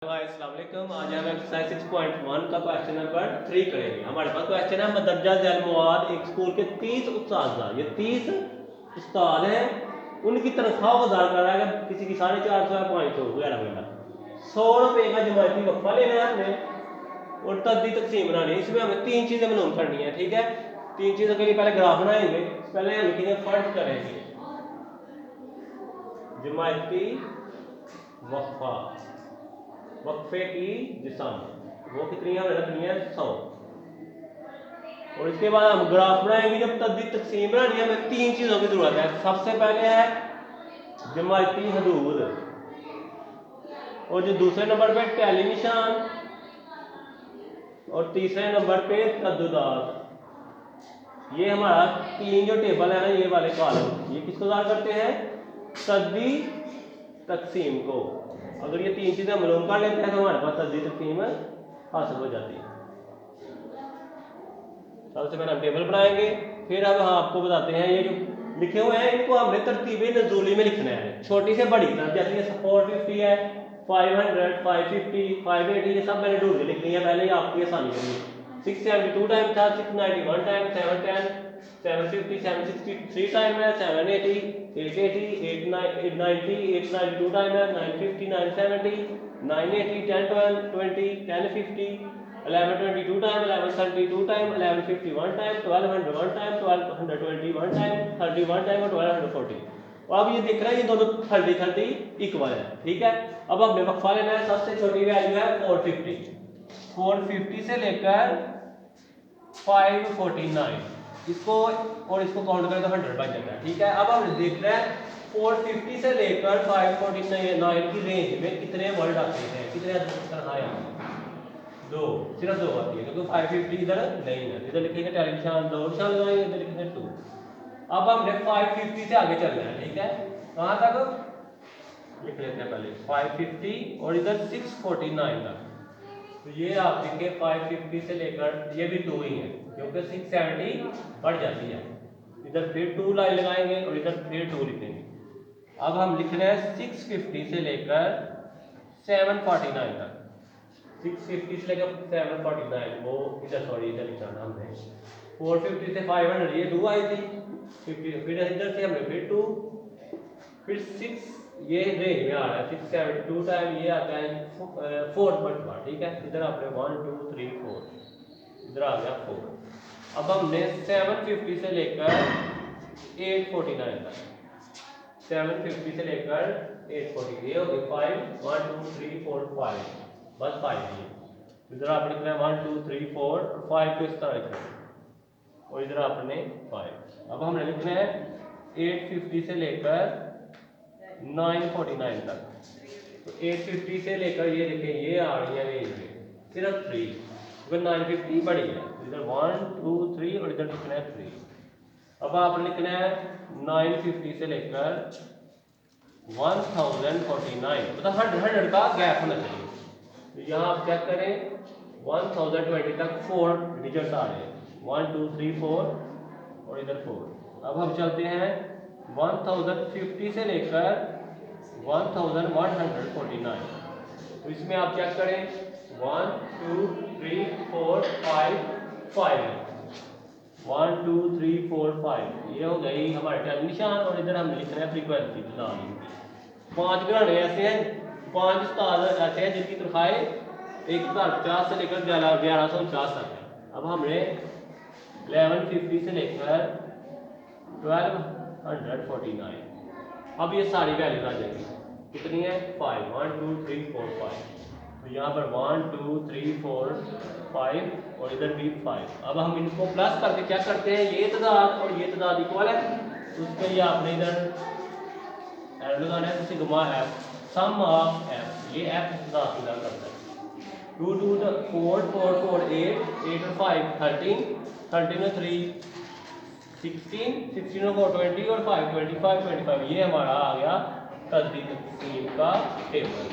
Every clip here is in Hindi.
अस्सलाम वालेकुम। आज हम एक्सरसाइज 6.1 का क्वेश्चन नंबर 3 करेंगे। हमारे पास क्वेश्चन है मदरजा झैल मुआद एक स्कूल के 30 उस्ताद, ये 30 उस्ताद हैं, उनकी तनख्वाह वज़ार कर रहा है कि किसी की 450 या 500 वगैरह वगैरह। 100 रुपये का जमायती वक्फा लेना है हमने और तदी तकसीम बनानी है। इसमें हमें 3 चीज़ें मालूम करनी है, ठीक है। 3 चीज़ों के लिए पहले ग्राफ बनाएंगे। पहले हम लिखेंगे फर्ज करेंगे जमायती वक्फा, वक्फे की जिसम वो कितनी है, रखनी है 100। और इसके बाद हम ग्राफ बनाएंगे। जब तदबीर तकसीम बनानी है हमें 3 चीज़ों की जरूरत है। सबसे पहले है जमायती हदूद, और जो दूसरे नंबर पे टैली निशान, और तीसरे नंबर पे तद्दुदात। ये हमारा 3 जो टेबल है ना, ये वाले कॉलम, ये किसको ज़ाहिर करते हैं, तदबीर तकसीम को। अगर ये 3 चीज़ें मालूम कर लेते हैं तो हमारे पास तदबीर तकसीम हासिल हो जाती है। सबसे पहले हम टेबल बनाएंगे, फिर अब हम आपको बताते हैं ये जो लिखे हुए हैं इनको हमने तरतीब नज़ूली में लिखना है, छोटी से बड़ी तरफ। जैसे ये 450 है, 500, 550, 580, ये सब मैंने ढूंढ के लिख ली है पहले ही आपकी आसानी के लिए। 672 टाइम था, 691 टाइम, 710, 750, 763 टाइम है, 780, 880, 890, 892 टाइम है, 950, 970, 980, 1012, 20, 1050, 1122 time, 1132 time, 1151 time, 1201 time, 1221 time, 31 time और 1240। और अब ये दिख रहा है ये दोनों 30 इक्वल है, ठीक है। अब हमने वक्फा लेना है। सबसे छोटी वैल्यू है 450, 450 से लेकर 549, इसको और इसको काउंट करें तो 100 बन जाता है, ठीक है। अब हम देख रहे हैं 450 से लेकर 549 की रेंज में कितने वर्ड आते हैं, कितने तरह आते हैं। 2, सिर्फ 2 आती है, क्योंकि 550 इधर नहीं है। इधर लिखेंगे टेलीविजन 2 निशान लगाएंगे, इधर लिखेंगे 2। अब हमने 550 से आगे चलना है, ठीक है। कहाँ तक लिख लेते हैं पहले 550 और इधर 649 तक। तो ये आप लिखे 550 से लेकर, ये भी 2 ही है क्योंकि 670 बढ़ जाती है। इधर फिर 2 लाइन लगाएंगे और इधर फिर 2 लिखेंगे। अब हम लिख रहे हैं 650 से लेकर 749 तक। 650 से लेकर 749, वो इधर सॉरी इधर लिखा था हमने। 450 से 500 ये 2 आई थी, 50 फिर इधर से हमने फिर 2, फिर 6 ये रेंज में आ रहा है 672 टाइम, ये आता है 4 मरतबा, ठीक है। इधर आपने 1 2 3 4, इधर आ गया 4। अब हमने 750 से लेकर 849 तक, 750 से लेकर 840, ये हो गए 5 1 2 3 4 5, बस 5 ही। इधर आप लिख रहे हैं 1 2 3 4 और 5 को इस तरह लिख रहे हैं, और इधर आपने 5। अब हमने लिखना है 850 से लेकर 949 तक। तो 850 से लेकर ये देखें ये आ रही है रेंज में सिर्फ 3, क्योंकि 950 बड़ी है। इधर 1 2 3 और इधर लिखना है 3। अब आपने लिखना है 950 से लेकर 1049, मतलब 100 का गैप होना चाहिए। तो यहाँ आप चेक करें 1020 तक 4 डिजिट्स आ रहे हैं, 1 2 3 4 और इधर 4। अब हम चलते हैं 1050 से लेकर 1149। तो इसमें आप चेक करें 1 2 3 4 5 5, 1 2 3 4 5, ये हो गई हमारे टैली निशान। और इधर हम लिख रहे हैं फ्रीक्वेंसी बता दी। 5 घराने ऐसे हैं, 5 उस्ताद ऐसे हैं जिनकी तनख्वाहें 1050 से लेकर 1150 तक है। अब हमने 1150 से लेकर 1249, अब ये सारी वैल्यू आ जाएगी, कितनी है 5 1 2 3 4 5। तो यहाँ पर 1 2 3 4 5 और इधर भी 5। अब हम इनको प्लस करके क्या करते हैं, ये तादाद और ये तादाद इक्वल है, उसके लिए आपने इधर एरो लगाना है, sigma F, sum of F, ये एफ दाखिला करता है। 2 2 4 4 4 8 8 और 5 13, 13 और 3 16, 16 और 4 20 और 5 25 25। ये हमारा आ गया तदबीर तकसीम का टेबल।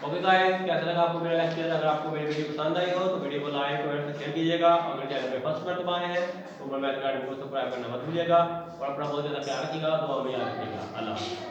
ओके गाइस, कैसा लगा आपको मेरा लेक्चर? अगर आपको मेरी वीडियो पसंद आई हो तो वीडियो को लाइक कमेंट शेयर कीजिएगा। अगर चैनल पे फर्स्ट बार आए हैं तो मोबाइल गार्डन को सब्सक्राइब करना मत भूलिएगा। और अपना बहुत ज़्यादा ख्याल रखिएगा, दुआ में याद रखिएगा। अल्लाह।